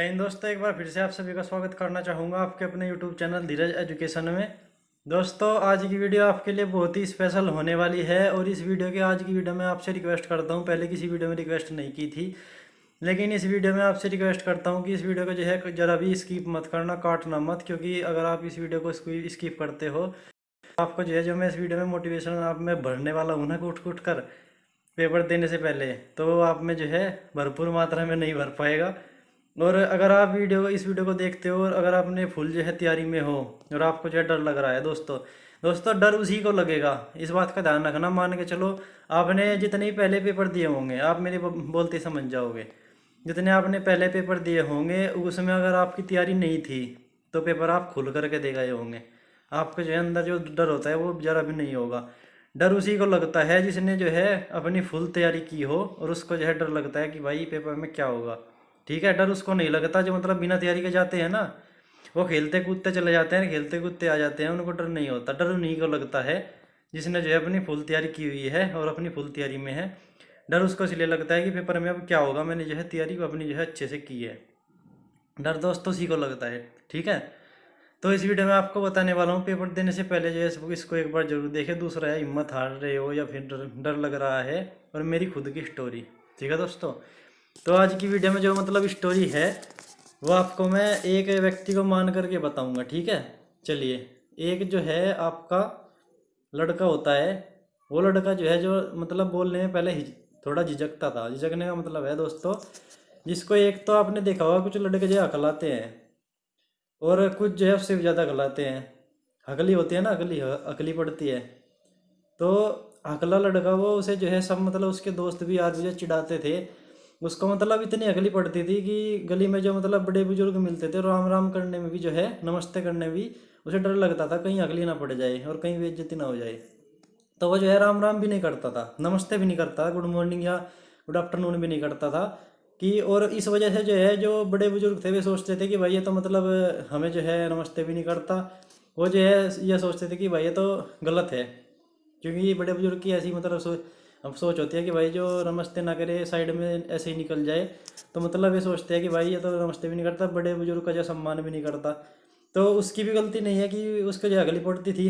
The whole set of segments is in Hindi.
जय हिंद दोस्तों, एक बार फिर से आप सभी का स्वागत करना चाहूँगा आपके अपने यूट्यूब चैनल धीरज एजुकेशन में। दोस्तों, आज की वीडियो आपके लिए बहुत ही स्पेशल होने वाली है और इस वीडियो के आज की वीडियो में आपसे रिक्वेस्ट करता हूँ, पहले किसी वीडियो में रिक्वेस्ट नहीं की थी, लेकिन इस वीडियो में आपसे रिक्वेस्ट करता हूँ कि इस वीडियो को जो है ज़रा भी स्किप मत करना, काटना मत, क्योंकि अगर आप इस वीडियो को स्किप करते हो तो आपको जो है जो मैं इस वीडियो में मोटिवेशन आप में भरने वाला हूँ ना कूट कूट कर पेपर देने से पहले, तो आप में जो है भरपूर मात्रा में नहीं भर पाएगा। और अगर आप इस वीडियो को देखते हो और अगर आपने फुल जो है तैयारी में हो और आपको जो है डर लग रहा है दोस्तों डर उसी को लगेगा, इस बात का ध्यान रखना। मान के चलो आपने जितने ही पहले पेपर दिए होंगे, आप मेरे बोलते समझ जाओगे, जितने आपने पहले पेपर दिए होंगे उसमें अगर आपकी तैयारी नहीं थी तो पेपर आप खुल करके दे गए होंगे। आपके जो है अंदर जो डर होता है वो जरा भी नहीं होगा। डर उसी को लगता है जिसने जो है अपनी फुल तैयारी की हो और उसको जो है डर लगता है कि भाई पेपर में क्या होगा। ठीक है, डर उसको नहीं लगता जो मतलब बिना तैयारी के जाते हैं ना, वो खेलते कूदते चले जाते हैं, खेलते कूदते आ जाते हैं, उनको डर नहीं होता। डर उन्हीं को लगता है जिसने जो है अपनी फुल तैयारी की हुई है और अपनी फुल तैयारी में है। डर उसको इसलिए लगता है कि पेपर में अब क्या होगा, मैंने जो है तैयारी अपनी जो है अच्छे से की है। डर दोस्तों उसी को लगता है। ठीक है, तो इस वीडियो में आपको बताने वाला हूँ पेपर देने से पहले जो है इसको एक बार जरूर देखें। दूसरा है हिम्मत हार रहे हो या फिर डर लग रहा है, और मेरी खुद की स्टोरी। ठीक है दोस्तों, तो आज की वीडियो में जो मतलब स्टोरी है वो आपको मैं एक व्यक्ति को मान करके बताऊंगा। ठीक है, चलिए। एक जो है आपका लड़का होता है, वो लड़का जो है जो मतलब बोलने में पहले थोड़ा झिझकता था। झिझकने का मतलब है दोस्तों, जिसको एक तो आपने देखा होगा कुछ लड़के जो हकलाते हैं और कुछ जो है उससे भी ज़्यादा हकलाते हैं। हकली होती है ना, हकली पड़ती है। तो हकला लड़का वो उसे जो है सब मतलब उसके दोस्त भी आज जो चिढ़ाते थे उसको, मतलब इतनी अगली पड़ती थी कि गली में जो मतलब बड़े बुजुर्ग मिलते थे राम राम करने में भी जो है, नमस्ते करने में भी उसे डर लगता था कहीं अगली ना पड़ जाए और कहीं बेइज्जती ना हो जाए। तो वो जो है राम राम भी नहीं करता था, नमस्ते भी नहीं करता, गुड मॉर्निंग या गुड आफ्टरनून भी नहीं करता था कि। और इस वजह से जो है जो बड़े बुजुर्ग थे वे सोचते थे कि भाई ये तो मतलब हमें जो है नमस्ते भी नहीं करता। वो जो है ये सोचते थे कि भाई ये तो गलत है, क्योंकि बड़े बुजुर्ग की ऐसी मतलब अब सोच होती है कि भाई जो नमस्ते ना करे साइड में ऐसे ही निकल जाए, तो मतलब ये सोचते हैं कि भाई ये तो नमस्ते भी नहीं करता, बड़े बुजुर्ग का जो सम्मान भी नहीं करता। तो उसकी भी गलती नहीं है कि उसको जो अगली पड़ती थी।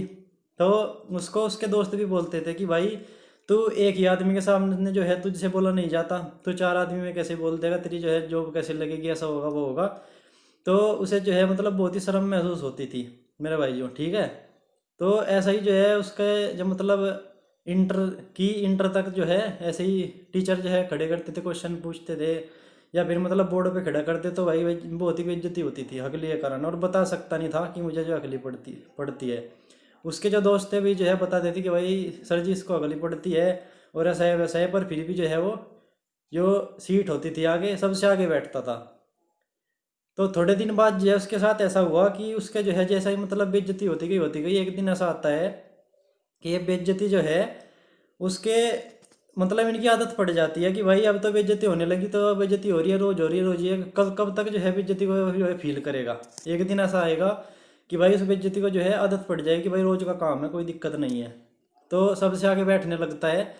तो उसको उसके दोस्त भी बोलते थे कि भाई तू एक ही आदमी के सामने जो है तुझसे बोला नहीं जाता, तू चार आदमी में कैसे बोल देगा, तेरी जो है जॉब कैसे लगेगी, ऐसा होगा वो होगा। तो उसे जो है मतलब बहुत ही शर्म महसूस होती थी मेरे भाई जो। ठीक है, तो ऐसा ही जो है उसके जब मतलब इंटर तक जो है ऐसे ही टीचर जो है खड़े करते थे, क्वेश्चन पूछते थे या फिर मतलब बोर्ड पे खड़ा करते, तो भाई बहुत ही बेइज्जती होती थी हकली के कारण, और बता सकता नहीं था कि मुझे जो हकली पड़ती है। उसके जो दोस्त थे भी जो है बताते थे कि भाई सर जी इसको हकली पड़ती है और ऐसा है वैसा है, पर फिर भी जो है वो जो सीट होती थी आगे सबसे आगे बैठता था। तो थोड़े दिन बाद जो है उसके साथ ऐसा हुआ कि उसके जो है जैसा ही मतलब बेइज्जती होती गई, एक दिन ऐसा आता है कि ये बेइज्जती जो है उसके मतलब इनकी आदत पड़ जाती है कि भाई अब तो बेइज्जती होने लगी, तो बेइज्जती हो रही है, रोज हो रही है, रोज ये कब कब तक जो है बेइज्जती को जो है फील करेगा। एक दिन ऐसा आएगा कि भाई उस बेइज्जती को जो है आदत पड़ जाएगी कि भाई रोज का काम है, कोई दिक्कत नहीं है। तो सबसे आगे बैठने लगता है।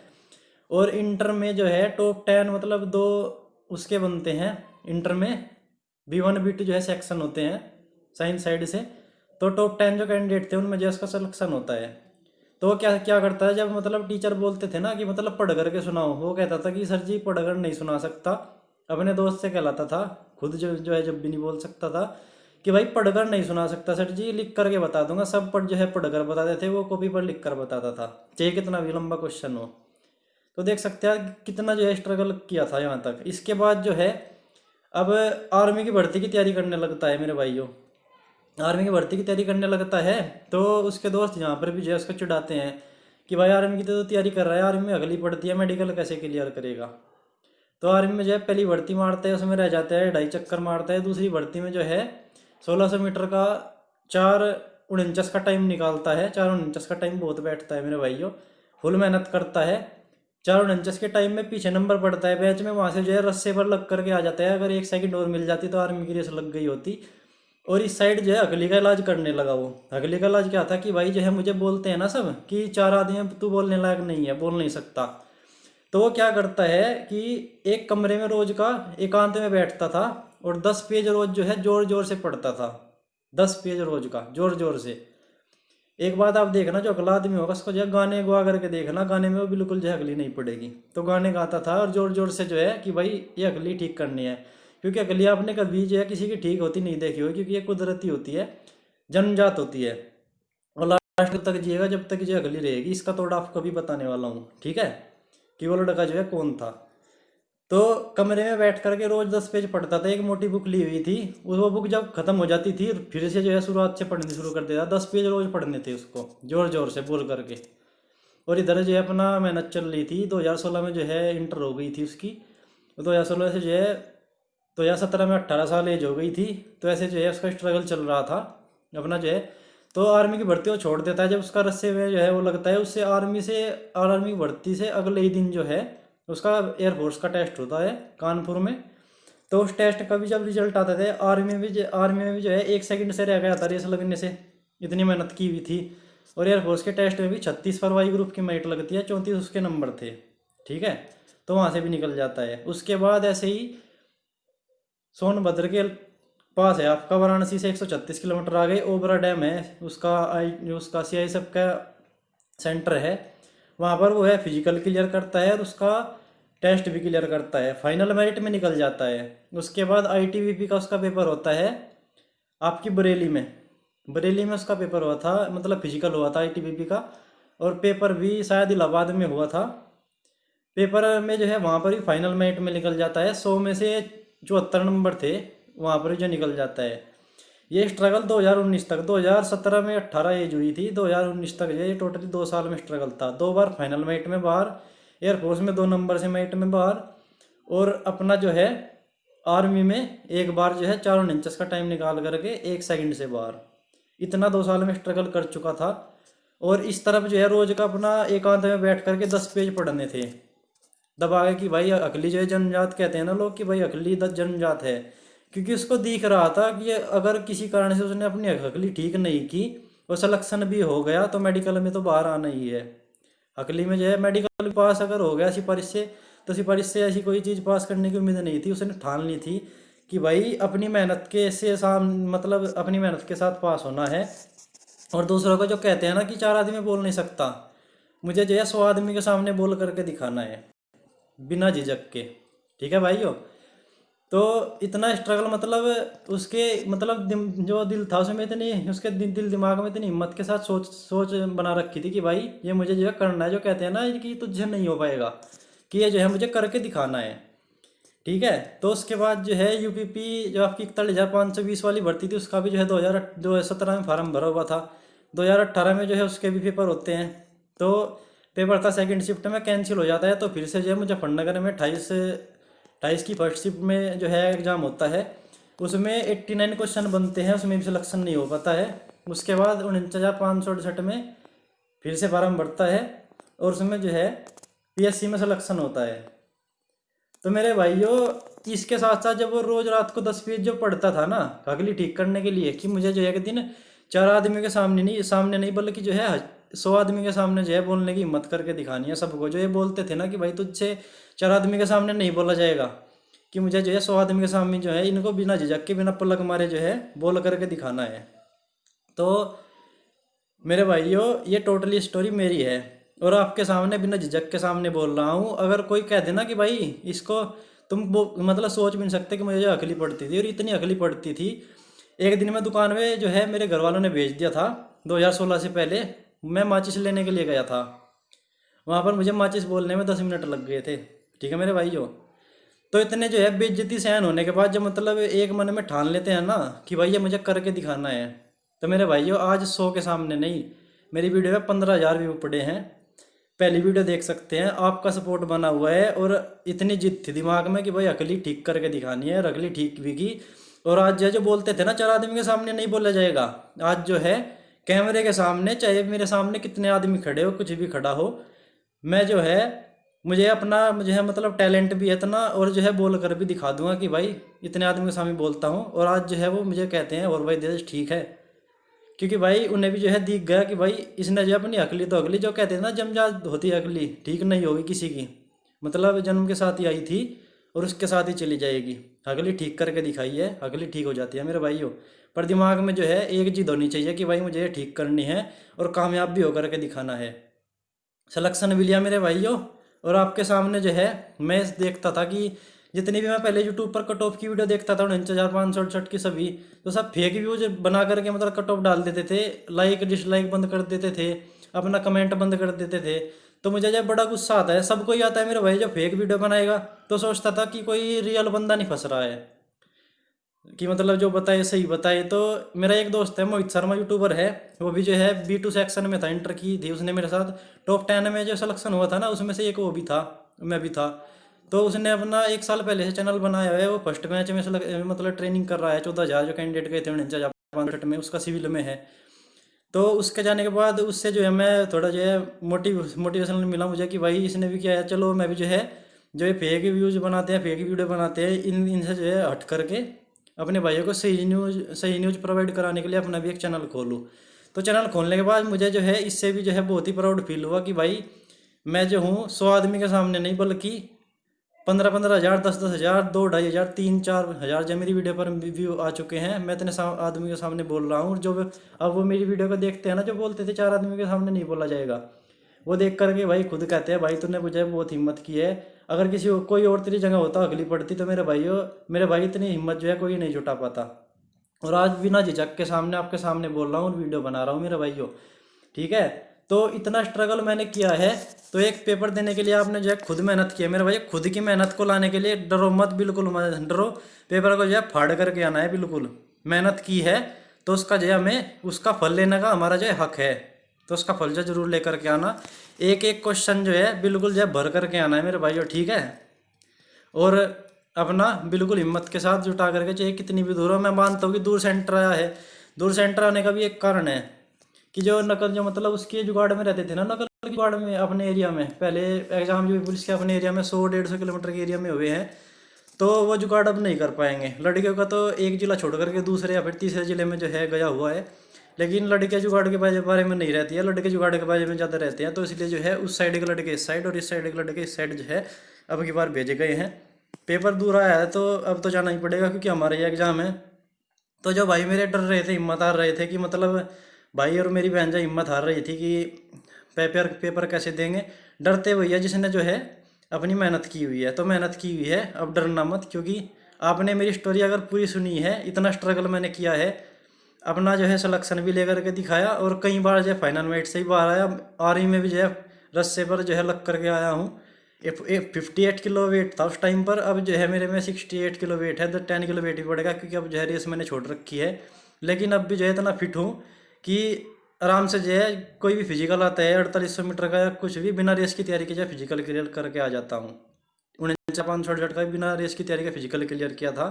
और इंटर में जो है टॉप 10 मतलब दो उसके बनते हैं इंटर में, B1 B2 जो है सेक्शन होते हैं साइंस साइड से। तो टॉप 10 जो कैंडिडेट थे उनमें जो उसका सिलेक्शन होता है। तो वो क्या क्या करता है, जब मतलब टीचर बोलते थे ना कि मतलब पढ़ करके सुनाओ, वो कहता था कि सर जी पढ़ कर नहीं सुना सकता। अपने दोस्त से कहलाता था, खुद जो है जब भी नहीं बोल सकता था कि भाई पढ़कर नहीं सुना सकता सर जी, लिख करके बता दूंगा। सब जो है पढ़कर बताते थे, वो कॉपी पर लिख कर बताता था, चाहे कितना भी लंबा क्वेश्चन हो। तो देख सकते हैं कितना जो है स्ट्रगल किया था यहाँ तक। इसके बाद जो है अब आर्मी की भर्ती की तैयारी करने लगता है मेरे भाइयों। आर्मी की भर्ती की तैयारी करने लगता है तो उसके दोस्त यहाँ पर भी जो है उसको चिढ़ाते हैं कि भाई आर्मी की तो तैयारी कर रहा है, आर्मी में अगली पड़ती है, मेडिकल कैसे क्लियर करेगा। तो आर्मी में जो है पहली भर्ती मारता है, उसमें रह जाता है, 2.5 चक्कर मारता है। दूसरी भर्ती में जो है 1600 मीटर का 4:49 का टाइम निकालता है। 4:49 का टाइम बहुत बैठता है मेरे भाइयों, फुल मेहनत करता है। 4:49 के टाइम में पीछे नंबर पड़ता है बैच में, वहाँ से जो है रस्से पर लग करके आ जाता है। अगर 1 सेकंड और मिल जाती तो आर्मी की रेस लग गई होती। और इस साइड जो है अगली का इलाज करने लगा। वो अगली का इलाज क्या था कि भाई जो है मुझे बोलते हैं ना सब कि चार आदमी तू बोलने लायक नहीं है, बोल नहीं सकता। तो वो क्या करता है कि एक कमरे में रोज का एकांत में बैठता था और 10 पेज रोज जो है जोर जोर से पढ़ता था। 10 पेज रोज का जोर जोर से। एक बात आप देखना, जो अगला आदमी होगा उसको जो है गाने गा करके देखना, गाने में वो बिल्कुल जो है अगली नहीं पड़ेगी। तो गाने गाता था और जोर जोर से जो है कि भाई ये अगली ठीक करनी है, क्योंकि अगली आपने कभी जो है किसी की ठीक होती नहीं देखी होगी, क्योंकि ये कुदरती होती है, जन्मजात होती है। और लास्ट तक जिएगा जब तक जो अगली रहेगी। इसका तोड़ आपको भी बताने वाला हूँ, ठीक है, कि वो लड़का जो है कौन था। तो कमरे में बैठ करके रोज 10 पेज पढ़ता था। एक मोटी बुक ली हुई थी, वो बुक जब खत्म हो जाती थी फिर से जो है शुरुआत से पढ़नी शुरू कर देता। 10 पेज रोज पढ़ने थे उसको जोर जोर से बोल करके। और इधर जो है अपना मेहनत चल रही थी। 2016 में जो है इंटर हो गई थी उसकी। 2016 से जो है 2017 में 18 साल एज हो गई थी। तो ऐसे जो है उसका स्ट्रगल चल रहा था अपना जो है। तो आर्मी की भर्ती वो छोड़ देता है। जब उसका रस्से में जो है वो लगता है, उससे आर्मी की भर्ती से अगले ही दिन जो है उसका एयरफोर्स का टेस्ट होता है कानपुर में। तो उस टेस्ट का भी जब रिजल्ट आता था, आर्मी में भी जो है 1 सेकंड से रह गया था रेस लगने से, इतनी मेहनत की हुई थी। और एयरफोर्स के टेस्ट में भी 36 पर वाई ग्रुप की मेरिट लगती है, 34 उसके नंबर थे, ठीक है। तो वहाँ से भी निकल जाता है। उसके बाद ऐसे ही सोनभद्र के पास है आपका, वाराणसी से 136 किलोमीटर आगे ओबरा डैम है उसका CISF का सेंटर है। वहाँ पर वो है फिजिकल क्लियर करता है और उसका टेस्ट भी क्लियर करता है, फाइनल मेरिट में निकल जाता है। उसके बाद ITBP का उसका पेपर होता है आपकी बरेली में उसका पेपर हुआ था, मतलब फिजिकल हुआ था ITBP का। और पेपर भी शायद इलाहाबाद में हुआ था। पेपर में जो है वहाँ पर ही फाइनल मेरिट में निकल जाता है। 100 में से 74 नंबर थे, वहाँ पर ही जो निकल जाता है। ये स्ट्रगल 2019 तक, 2017 में 18 एज हुई थी, 2019 तक जो ये टोटली 2 साल में स्ट्रगल था। 2 बार फाइनल मेरिट में बाहर, एयरफोर्स में 2 नंबर से मेरिट में बाहर, और अपना जो है आर्मी में एक बार जो है 4 इंचेस का टाइम निकाल करके 1 सेकंड से बाहर। इतना 2 साल में स्ट्रगल कर चुका था। और इस तरफ जो है रोज का अपना एकांत में बैठ करके 10 पेज पढ़ने थे दबा के, कि भाई अकली जो है जन्मजात कहते हैं ना लोग, कि भाई अकली जन्मजात है। क्योंकि उसको दिख रहा था कि अगर किसी कारण से उसने अपनी अकली ठीक नहीं की और सिलेक्शन भी हो गया तो मेडिकल में तो बाहर आना ही है। अकली में जो है मेडिकल पास अगर हो गया सिफारिश से, तो सिफारिश से ऐसी कोई चीज़ पास करने की उम्मीद नहीं थी। उसने ठान ली थी कि भाई अपनी मेहनत के से मतलब अपनी मेहनत के साथ पास होना है। और दूसरों को जो कहते हैं ना कि 4 आदमी बोल नहीं सकता, मुझे जो है 100 आदमी के सामने बोल करके दिखाना है बिना झिझक के, ठीक है भाइयों। तो इतना स्ट्रगल, मतलब उसके मतलब जो दिल था उसमें इतनी, उसके दिल दिमाग में इतनी हिम्मत के साथ सोच बना रखी थी कि भाई ये मुझे जो है करना है। जो कहते हैं ना कि तुझे नहीं हो पाएगा, कि ये जो है मुझे करके दिखाना है, ठीक है। तो उसके बाद जो है UPP जो आपकी 41,520 वाली भर्ती थी, उसका भी जो है 2017 में फार्म भरा हुआ था। 2018 में जो है उसके भी पेपर होते हैं। तो पेपर था सेकंड शिफ्ट में, कैंसिल हो जाता है। तो फिर से जो है मुजफ्फरनगर में 28 की फर्स्ट शिफ्ट में जो है एग्ज़ाम होता है। उसमें 89 क्वेश्चन बनते हैं, उसमें भी सिलेक्शन नहीं हो पाता है। उसके बाद 49,568 में फिर से फार्म भरता है और उसमें जो है PSC में सिलेक्शन होता है। तो मेरे भाइयों, इसके साथ साथ जब वो रोज रात को 10 पेज जो पढ़ता था ना अगली ठीक करने के लिए, कि मुझे जो है एक दिन 4 आदमी के सामने नहीं बल्कि जो है 100 आदमी के सामने जो है बोलने की हिम्मत करके दिखानी है सबको। जो ये बोलते थे ना कि भाई तुझसे 4 आदमी के सामने नहीं बोला जाएगा, कि मुझे जो है 100 आदमी के सामने जो है इनको बिना झिझक के बिना पलक मारे जो है बोल करके दिखाना है। तो मेरे भाइयों, ये टोटली स्टोरी मेरी है और आपके सामने बिना झिझक के सामने बोल रहा हूँ। अगर कोई कह देना कि भाई इसको तुम मतलब सोच भी नहीं सकते कि मुझे जो अकली पड़ती थी, और इतनी अकली पड़ती थी। एक दिन मैं दुकान में जो है मेरे घर वालों ने भेज दिया था 2016 से पहले, मैं माचिस लेने के लिए गया था। वहाँ पर मुझे माचिस बोलने में 10 मिनट लग गए थे, ठीक है मेरे भाइयों। तो इतने जो है बेइज्जती सहन होने के बाद जब मतलब एक मन में ठान लेते हैं ना कि भाई ये मुझे करके दिखाना है, तो मेरे भाइयों आज 100 के सामने नहीं, मेरी वीडियो में 15,000 व्यू पड़े हैं। पहली वीडियो देख सकते हैं, आपका सपोर्ट बना हुआ है। और इतनी जिद थी दिमाग में कि भाई अकली ठीक करके दिखानी है, और अकली ठीक भी की। और आज जो बोलते थे ना 4 आदमी के सामने नहीं बोला जाएगा, आज जो है कैमरे के सामने, चाहे मेरे सामने कितने आदमी खड़े हो, कुछ भी खड़ा हो, मैं जो है मुझे है मतलब टैलेंट भी है इतना, और जो है बोल कर भी दिखा दूंगा कि भाई इतने आदमी के सामने बोलता हूँ। और आज जो है वो मुझे कहते हैं और भाई देश ठीक है, क्योंकि भाई उन्हें भी जो है दिख गया कि भाई इसने जो अपनी अकली, तो अकली जो कहते हैं ना जन्मजात होती है, अकली ठीक नहीं होगी किसी की, मतलब जन्म के साथ ही आई थी, और उसके साथ ही चली जाएगी। अगली ठीक करके दिखाई है, अगली ठीक हो जाती है मेरे भाइयों। पर दिमाग में जो है एक जिद होनी चाहिए कि भाई मुझे ये ठीक करनी है और कामयाब भी होकर के दिखाना है। सिलेक्शन भी लिया मेरे भाइयों, और आपके सामने जो है मैं देखता था कि जितनी भी मैं पहले यूट्यूब पर कट ऑफ की वीडियो देखता था 49,568 की सभी, तो सब फेक व्यूज बना करके मतलब कट ऑफ डाल देते थे, लाइक डिसलाइक बंद कर देते थे, अपना कमेंट बंद कर देते थे। तो मुझे जब बड़ा गुस्सा आता है, सबको ही आता है मेरे भाई, जो फेक वीडियो बनाएगा तो सोचता था कि कोई रियल बंदा नहीं फंस रहा है, कि मतलब जो बताए सही बताए। तो मेरा एक दोस्त है मोहित शर्मा, यूट्यूबर है, वो भी जो है B2 सेक्शन में था, इंटर की थी उसने मेरे साथ। टॉप 10 में जो सिलेक्शन हुआ था ना, उसमें से एक वो भी था, मैं भी था। तो उसने अपना 1 साल पहले से चैनल बनाया है, वो फर्स्ट मैच में मतलब ट्रेनिंग कर रहा है। 14,000 जो कैंडिडेट गए थे 49,568 में, उसका सिविल में है। तो उसके जाने के बाद उससे जो है मैं थोड़ा जो है मोटिवेशन मिला मुझे कि भाई इसने भी किया है, चलो मैं भी जो है जो ये फेक व्यूज बनाते हैं, फेक वीडियो बनाते हैं, इनसे जो है हट करके अपने भाइयों को सही न्यूज़ प्रोवाइड कराने के लिए अपना भी एक चैनल खोलूँ। तो चैनल खोलने के बाद मुझे जो है इससे भी जो है बहुत ही प्राउड फील हुआ कि भाई मैं जो हूँ 100 आदमी के सामने नहीं, बल्कि 15-15 हज़ार, 10-10 हज़ार, 2-2.5 हज़ार, 3-4 हज़ार जब मेरी वीडियो पर व्यू आ चुके हैं, मैं इतने आदमी के सामने बोल रहा हूँ। जो अब वो मेरी वीडियो को देखते हैं ना, जो बोलते थे 4 आदमी के सामने नहीं बोला जाएगा, वो देख करके भाई खुद कहते हैं भाई तूने मुझे बहुत हिम्मत की है। अगर कोई और तेरी जगह होता, अगली पड़ती, तो मेरे भाई इतनी हिम्मत जो है कोई नहीं जुटा पाता। और आज बिना झिझक के सामने आपके सामने बोल रहा हूँ, वीडियो बना रहा हूँ मेरे भाइयों, ठीक है। तो इतना स्ट्रगल मैंने किया है, तो एक पेपर देने के लिए आपने जो है खुद मेहनत की है मेरे भाई। खुद की मेहनत को लाने के लिए डरो मत, बिल्कुल मत डरो। पेपर को जो है फाड़ करके आना है, बिल्कुल मेहनत की है तो उसका जो है हमें उसका फल लेने का हमारा जो है हक है, तो उसका फल जो जरूर लेकर के आना। एक एक क्वेश्चन जो है बिल्कुल जो है भर करके आना है मेरे भाइयों, ठीक है। और अपना बिल्कुल हिम्मत के साथ जुटा करके, चाहे कितनी भी दूर हो। मैं मानता हूँ कि दूर सेंटर आया है, दूर सेंटर आने का भी एक कारण है कि जो नकल जो मतलब उसके जुगाड़ में रहते थे ना, नकल के जुगाड़ में अपने एरिया में, पहले एग्जाम जो पुलिस के अपने एरिया में 100-150 किलोमीटर के एरिया में हुए हैं, तो वो जुगाड़ अब नहीं कर पाएंगे। लड़कियों का तो एक जिला छोड़ करके दूसरे या फिर तीसरे जिले में जो है गया हुआ है, लेकिन लड़के जुगाड़ के बारे में नहीं रहती है, लड़के जुगाड़ के बारे में ज़्यादा रहते हैं। तो इसलिए जो है उस साइड के लड़के इस साइड और इस साइड के लड़के इस साइड जो है अब की बार भेजे गए हैं। पेपर दूर आया है तो अब तो जाना ही पड़ेगा, क्योंकि हमारे ये एग्ज़ाम है। तो जो भाई मेरे डर रहे थे, हिम्मत हार रहे थे कि मतलब भाई और मेरी बहन जो हिम्मत हार रही थी कि पेपर कैसे देंगे, डरते हुए जिसने जो है अपनी मेहनत की हुई है, तो मेहनत की हुई है, अब डरना मत। क्योंकि आपने मेरी स्टोरी अगर पूरी सुनी है, इतना स्ट्रगल मैंने किया है, अपना जो है सिलेक्शन भी लेकर के दिखाया, और कई बार जो है फाइनल मेरिट से ही बाहर आया, आर्मी में भी जो है रस्से पर जो है लग करके आया हूँ। 58 किलो वेट था उस टाइम पर, अब जो है मेरे में 68 किलो वेट है, तो 10 किलो वेट भी बढ़ेगा, क्योंकि अब जो है रेस मैंने छोड़ रखी है। लेकिन अब भी जो है इतना फिट हूँ कि आराम से जो है कोई भी फिजिकल आता है 4800 मीटर का या कुछ भी, बिना रेस की तैयारी के जो है फिजिकल क्लियर करके आ जाता हूँ। 49,568 का बिना रेस की तैयारी का फिजिकल क्लियर किया था।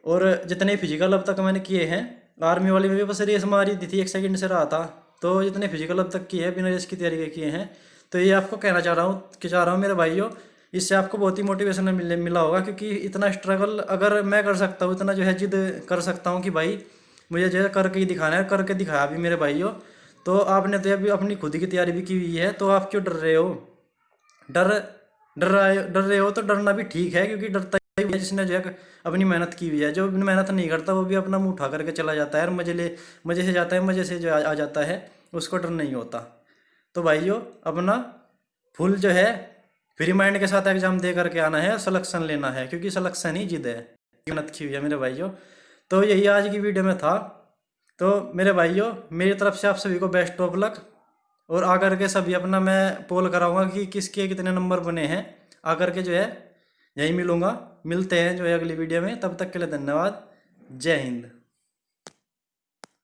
और जितने फिजिकल अब तक मैंने किए हैं, आर्मी वाली में भी बस रेस मारी दी थी, 1 सेकंड से रहा था। तो जितने फिजिकल अब तक किए हैं बिना रेस की तैयारी के किए हैं, तो ये आपको कहना चाह रहा हूँ मेरे भाइयों, इससे आपको बहुत ही मोटिवेशन मिला होगा। क्योंकि इतना स्ट्रगल अगर मैं कर सकता हूँ, इतना जो है जिद कर सकता हूँ कि भाई मुझे जो है करके ही दिखाना है, करके दिखाया भी मेरे भाइयों। तो आपने तो अभी अपनी खुद की तैयारी भी की हुई है, तो आप क्यों डर रहे हो? डर डर रहे हो तो डरना भी ठीक है, क्योंकि डरता ही है जिसने जो है अपनी मेहनत की हुई है। जो मेहनत नहीं करता वो भी अपना मुंह उठा करके चला जाता है, और मजे से जाता है, मजे से जो आ जाता है, उसको डर नहीं होता। तो भाइयों अपना फुल जो है फ्री माइंड के साथ एग्जाम दे करके आना है, सिलेक्शन लेना है, क्योंकि सिलेक्शन ही जिद है, मेहनत की हुई है मेरे भाइयों। तो यही आज की वीडियो में था। तो मेरे भाइयों मेरी तरफ से आप सभी को बेस्ट ऑफ लक, और आकर के सभी अपना मैं पोल कराऊंगा कि किसके कितने नंबर बने हैं, आकर के जो है यही मिलूंगा। मिलते हैं जो है अगली वीडियो में, तब तक के लिए धन्यवाद। जय हिंद।